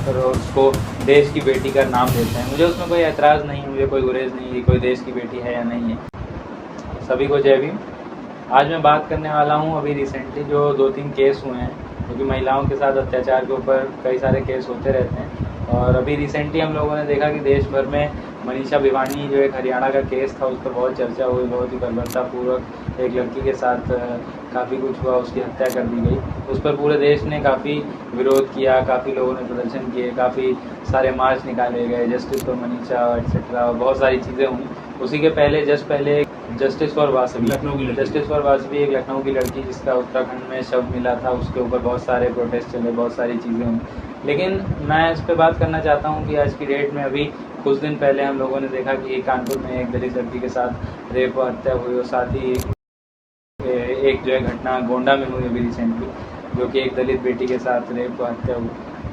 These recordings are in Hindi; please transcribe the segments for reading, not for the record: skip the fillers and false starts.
और उसको देश की बेटी का नाम देते हैं। मुझे उसमें कोई ऐतराज़ नहीं, मुझे कोई गुरेज नहीं कि कोई देश की बेटी है या नहीं है। सभी को जय भीम। आज मैं बात करने वाला हूँ अभी रिसेंटली जो 2-3 केस हुए हैं, क्योंकि महिलाओं के साथ अत्याचार के ऊपर कई सारे केस होते रहते हैं। और अभी रिसेंटली हम लोगों ने देखा कि देश भर में मनीषा भिवानी जो एक हरियाणा का केस था, उस पर बहुत चर्चा हुई, बहुत ही बर्बरतापूर्वक एक लड़की के साथ काफ़ी कुछ हुआ, उसकी हत्या कर दी गई। उस पर पूरे देश ने काफ़ी विरोध किया, काफ़ी लोगों ने प्रदर्शन किए, काफ़ी सारे मार्च निकाले गए, जस्टिस फॉर मनीषा एक्सेट्रा, बहुत सारी चीज़ें हुई। उसी के पहले पहले जस्टिस फॉर वासवी एक लखनऊ की लड़की जिसका उत्तराखंड में शव मिला था, उसके ऊपर बहुत सारे प्रोटेस्ट चले, बहुत सारी चीज़ें हुई। लेकिन मैं इस पर बात करना चाहता हूँ कि आज की डेट में अभी कुछ दिन पहले हम लोगों ने देखा कि कानपुर में एक दलित लड़की के साथ रेप व हत्या हुई, और साथ ही एक जो है घटना गोंडा में हुई अभी रिसेंटली, जो कि एक दलित बेटी के साथ रेप व हत्या हुई।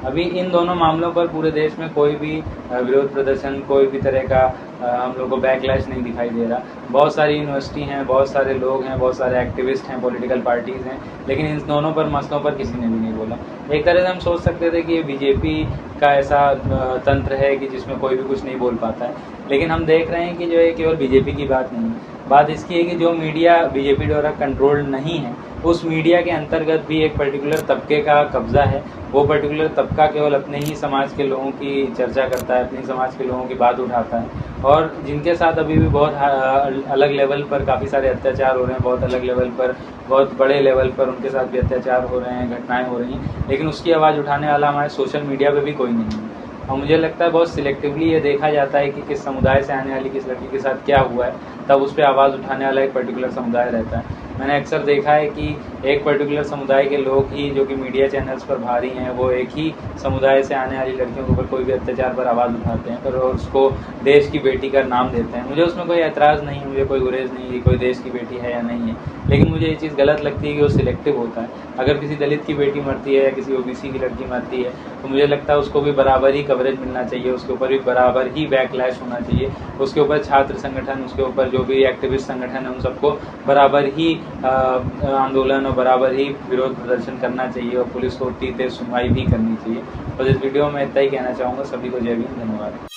अभी इन दोनों मामलों पर पूरे देश में कोई भी विरोध प्रदर्शन, कोई भी तरह का हम लोग को बैकलैश नहीं दिखाई दे रहा। बहुत सारी यूनिवर्सिटी हैं, बहुत सारे लोग हैं, बहुत सारे एक्टिविस्ट हैं, पॉलिटिकल पार्टीज़ हैं, लेकिन इन दोनों पर मसलों पर किसी ने भी नहीं बोला। एक तरह से हम सोच सकते थे कि ये बीजेपी का ऐसा तंत्र है कि जिसमें कोई भी कुछ नहीं बोल पाता है, लेकिन हम देख रहे हैं कि जो है केवल बीजेपी की बात नहीं है। बात इसकी है कि जो मीडिया बीजेपी द्वारा कंट्रोल्ड नहीं है, उस मीडिया के अंतर्गत भी एक पर्टिकुलर तबके का कब्जा है। वो पर्टिकुलर तबका केवल अपने ही समाज के लोगों की चर्चा करता है, अपने समाज के लोगों की बात उठाता है, और जिनके साथ अभी भी बहुत अलग लेवल पर काफ़ी सारे अत्याचार हो रहे हैं, बहुत अलग लेवल पर, बहुत बड़े लेवल पर उनके साथ भी अत्याचार हो रहे हैं, घटनाएं हो रही हैं, लेकिन उसकी आवाज़ उठाने वाला हमारे सोशल मीडिया पे भी कोई नहीं है। और मुझे लगता है बहुत सिलेक्टिवली ये देखा जाता है कि किस समुदाय से आने वाली किस लड़की के साथ क्या हुआ है, तब उस पर आवाज़ उठाने वाला एक पर्टिकुलर समुदाय रहता है। मैंने अक्सर देखा है कि एक पर्टिकुलर समुदाय के लोग ही जो कि मीडिया चैनल्स पर भारी हैं, वो एक ही समुदाय से आने वाली लड़कियों के ऊपर कोई भी अत्याचार पर आवाज़ उठाते हैं और उसको देश की बेटी का नाम देते हैं। मुझे उसमें कोई ऐतराज़ नहीं, मुझे कोई गुरेज नहीं कि कोई देश की बेटी है या नहीं है, लेकिन मुझे ये चीज़ गलत लगती है कि वो सिलेक्टिव होता है। अगर किसी दलित की बेटी मरती है या किसी ओबीसी की लड़की मरती है, तो मुझे लगता है उसको भी बराबर ही कवरेज मिलना चाहिए, उसके ऊपर भी बराबर ही बैकलैश होना चाहिए, उसके ऊपर छात्र संगठन, उसके ऊपर जो भी एक्टिविस्ट संगठन है, उन सबको बराबर ही आंदोलन और बराबर ही विरोध प्रदर्शन करना चाहिए, और पुलिस को उतनी तेज सुनवाई भी करनी चाहिए। और इस वीडियो में इतना ही कहना चाहूँगा। सभी को जय भीम, धन्यवाद।